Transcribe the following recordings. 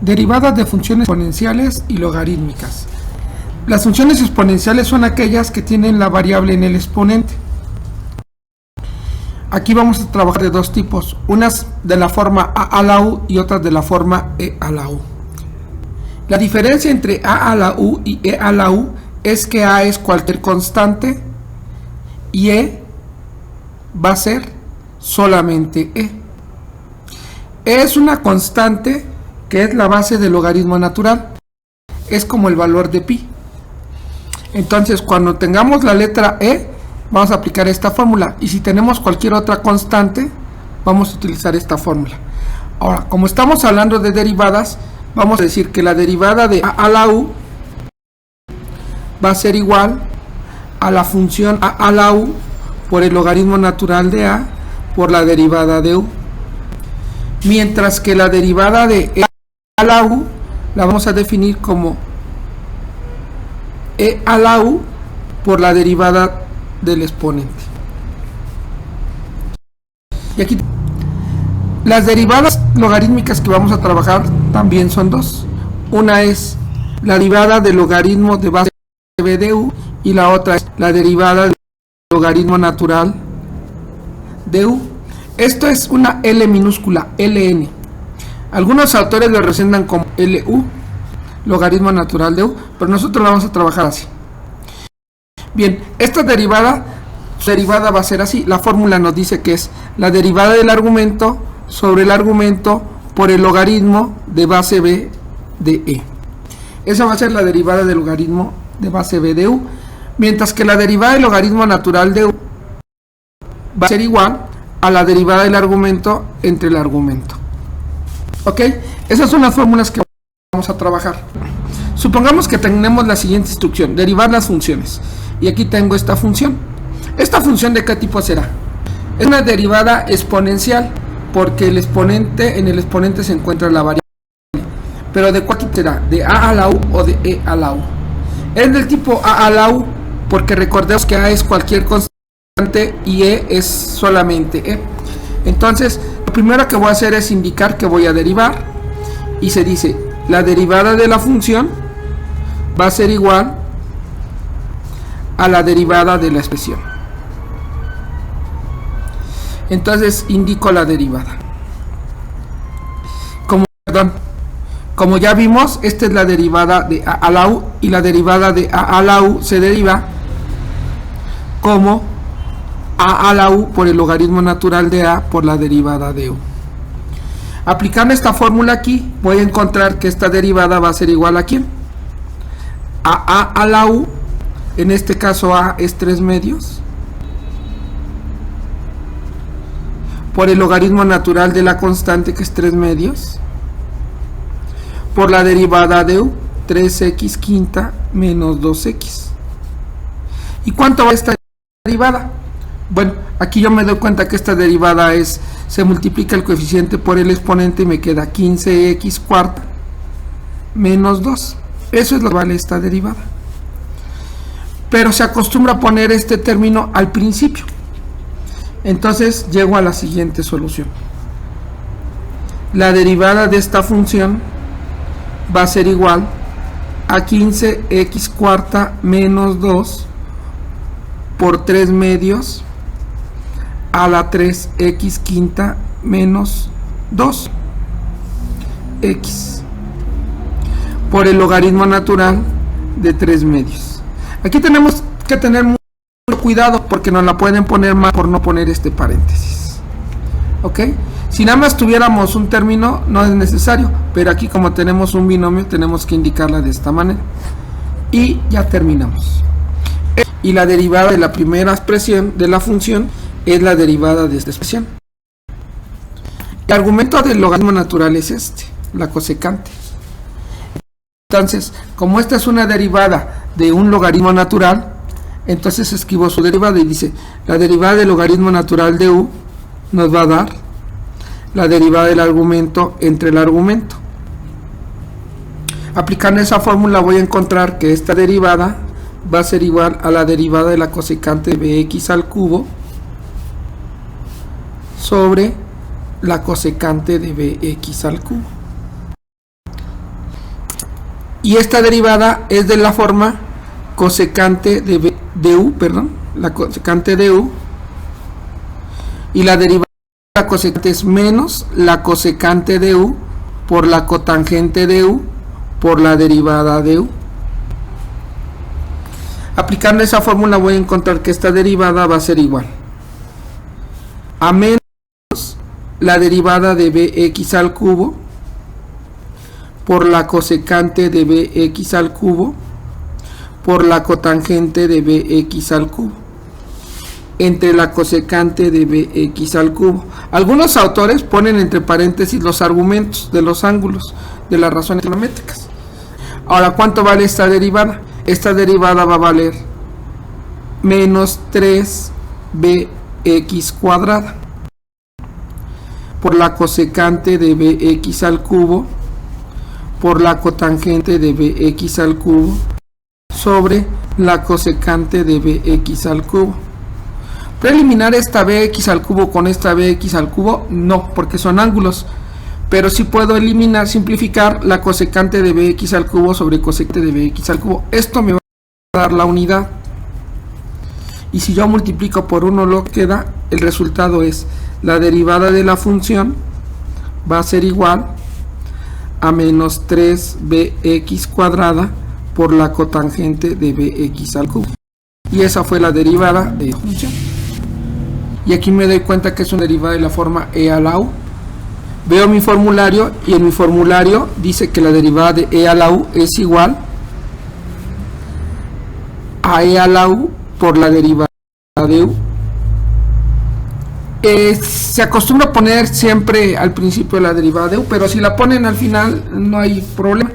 Derivadas de funciones exponenciales y logarítmicas. Las funciones exponenciales son aquellas que tienen la variable en el exponente. Aquí vamos a trabajar de dos tipos, unas de la forma a a la u y otras de la forma e a la u. La diferencia entre a la u y e a la u es que a es cualquier constante y e va a ser solamente e. E es una constante que es la base del logaritmo natural, es como el valor de pi. Entonces, cuando tengamos la letra e, vamos a aplicar esta fórmula, y si tenemos cualquier otra constante, vamos a utilizar esta fórmula. Ahora, como estamos hablando de derivadas, vamos a decir que la derivada de a la u va a ser igual a la función a la u por el logaritmo natural de a por la derivada de u, mientras que la derivada de e a la u la vamos a definir como e a la u por la derivada del exponente. Y aquí las derivadas logarítmicas que vamos a trabajar también son dos. Una es la derivada del logaritmo de base b de u y la otra es la derivada del logaritmo natural de u. Esto es una L minúscula, Ln. Algunos autores lo representan como LU, logaritmo natural de u, pero nosotros la vamos a trabajar así. Bien, esta derivada, su derivada va a ser así. La fórmula nos dice que es la derivada del argumento sobre el argumento por el logaritmo de base b de e. Esa va a ser la derivada del logaritmo de base b de u, mientras que la derivada del logaritmo natural de u va a ser igual a la derivada del argumento entre el argumento. ¿Ok? Esas son las fórmulas que vamos a trabajar. Supongamos que tenemos la siguiente instrucción: derivar las funciones. Y aquí tengo esta función. ¿Esta función de qué tipo será? Es una derivada exponencial, porque en el exponente se encuentra la variable. Pero ¿de cuál será? ¿De a la u o de e a la u? Es del tipo a la u, porque recordemos que a es cualquier constante y e es solamente e. Entonces, lo primero que voy a hacer es indicar que voy a derivar, y se dice la derivada de la función va a ser igual a la derivada de la expresión. Entonces indico la derivada. Como ya vimos, esta es la derivada de a a la u, y la derivada de a la u se deriva como a la u por el logaritmo natural de a por la derivada de u. Aplicando esta fórmula aquí, voy a encontrar que esta derivada va a ser igual a ¿quién? A la u, en este caso a es 3 medios, por el logaritmo natural de la constante, que es 3 medios, por la derivada de u, 3x quinta menos 2x. ¿Y cuánto va esta derivada? Bueno, aquí yo me doy cuenta que esta derivada se multiplica el coeficiente por el exponente y me queda 15x cuarta menos 2. Eso es lo que vale esta derivada. Pero se acostumbra a poner este término al principio. Entonces llego a la siguiente solución. La derivada de esta función va a ser igual a 15x cuarta menos 2 por 3 medios a la 3x quinta menos 2x por el logaritmo natural de 3 medios. Aquí tenemos que tener mucho cuidado porque nos la pueden poner mal por no poner este paréntesis. ¿Ok? Si nada más tuviéramos un término no es necesario, pero aquí como tenemos un binomio tenemos que indicarla de esta manera. Y ya terminamos. Y la derivada de la primera expresión de la función es la derivada de esta expresión. El argumento del logaritmo natural es este, la cosecante. Entonces, como esta es una derivada de un logaritmo natural, entonces escribo su derivada y dice, la derivada del logaritmo natural de u nos va a dar la derivada del argumento entre el argumento. Aplicando esa fórmula voy a encontrar que esta derivada va a ser igual a la derivada de la cosecante de bx al cubo sobre la cosecante de bx al cubo. Y esta derivada es de la forma cosecante de u, la cosecante de u, y la derivada de la cosecante es menos la cosecante de u por la cotangente de u por la derivada de u. Aplicando esa fórmula voy a encontrar que esta derivada va a ser igual a menos la derivada de bx al cubo por la cosecante de bx al cubo por la cotangente de bx al cubo entre la cosecante de bx al cubo. Algunos autores ponen entre paréntesis los argumentos de los ángulos de las razones trigonométricas. Ahora, ¿cuánto vale esta derivada? Esta derivada va a valer menos 3bx cuadrada por la cosecante de bx al cubo por la cotangente de bx al cubo sobre la cosecante de bx al cubo. ¿Puedo eliminar esta bx al cubo con esta bx al cubo? No, porque son ángulos. Pero sí puedo eliminar, simplificar la cosecante de bx al cubo sobre cosecante de bx al cubo. Esto me va a dar la unidad. Y si yo multiplico por 1 lo que queda, el resultado es la derivada de la función va a ser igual a menos 3bx cuadrada por la cotangente de bx al cubo. Y esa fue la derivada de la función. Y aquí me doy cuenta que es una derivada de la forma e a la u. Veo mi formulario y en mi formulario dice que la derivada de e a la u es igual a e a la u por la derivada de u. Se acostumbra a poner siempre al principio la derivada de u, pero si la ponen al final no hay problema.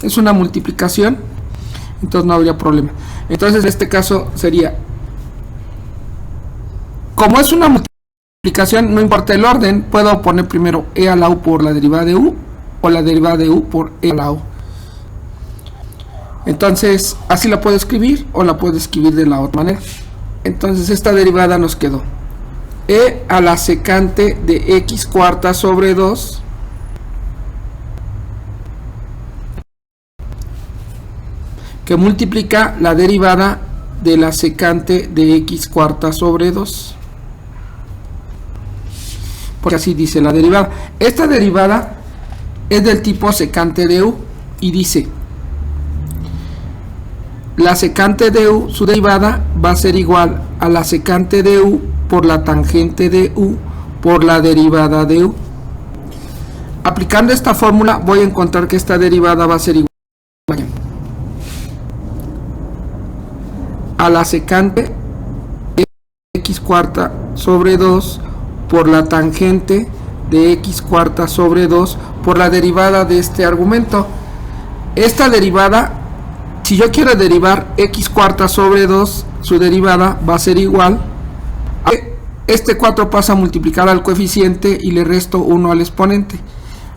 Es una multiplicación, entonces no habría problema. Entonces en este caso sería, como es una multiplicación, no importa el orden, puedo poner primero e a la u por la derivada de u o la derivada de u por e a la u. Entonces así la puedo escribir o la puedo escribir de la otra manera. Entonces esta derivada nos quedó e a la secante de x cuarta sobre 2 que multiplica la derivada de la secante de x cuarta sobre 2, porque así dice la derivada. Esta derivada es del tipo secante de u y dice la secante de u, su derivada va a ser igual a la secante de u por la tangente de u por la derivada de u. Aplicando esta fórmula voy a encontrar que esta derivada va a ser igual a la secante de x cuarta sobre 2 por la tangente de x cuarta sobre 2 por la derivada de este argumento. Esta derivada, si yo quiero derivar x cuarta sobre 2, su derivada va a ser igual a este 4 pasa a multiplicar al coeficiente y le resto 1 al exponente.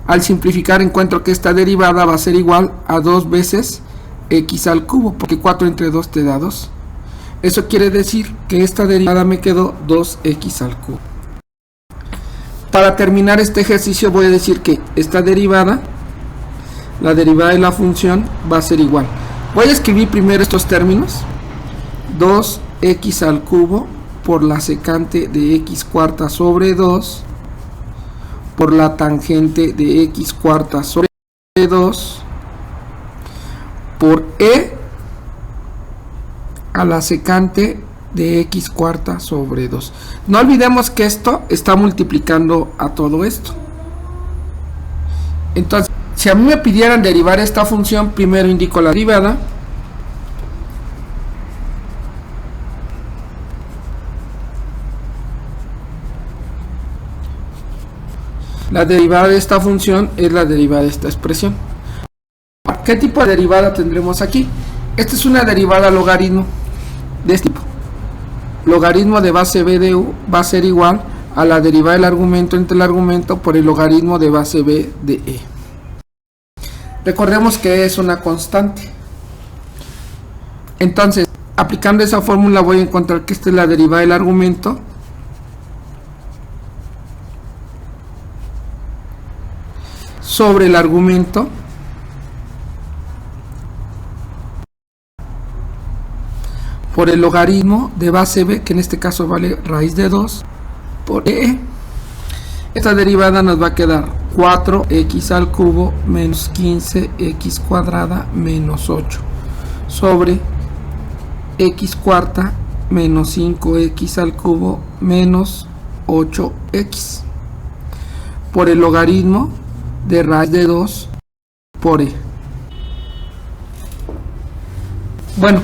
Al simplificar encuentro que esta derivada va a ser igual a 2 veces x al cubo, porque 4 entre 2 te da 2. Eso quiere decir que esta derivada me quedó 2x al cubo. Para terminar este ejercicio voy a decir que esta derivada, la derivada de la función, va a ser igual. Voy a escribir primero estos términos. 2x al cubo por la secante de x cuarta sobre 2 por la tangente de x cuarta sobre 2 por e a la secante de x cuarta sobre 2. No olvidemos que esto está multiplicando a todo esto. Entonces, si a mí me pidieran derivar esta función, primero indico la derivada. La derivada de esta función es la derivada de esta expresión. ¿Qué tipo de derivada tendremos aquí? Esta es una derivada logaritmo de este tipo. Logaritmo de base b de u va a ser igual a la derivada del argumento entre el argumento por el logaritmo de base b de e. Recordemos que es una constante. Entonces, aplicando esa fórmula voy a encontrar que esta es la derivada del argumento sobre el argumento por el logaritmo de base b, que en este caso vale raíz de 2, por e. Esta derivada nos va a quedar 4x al cubo menos 15x cuadrada menos 8 sobre x cuarta menos 5x al cubo menos 8x por el logaritmo de raíz de 2 por e. Bueno,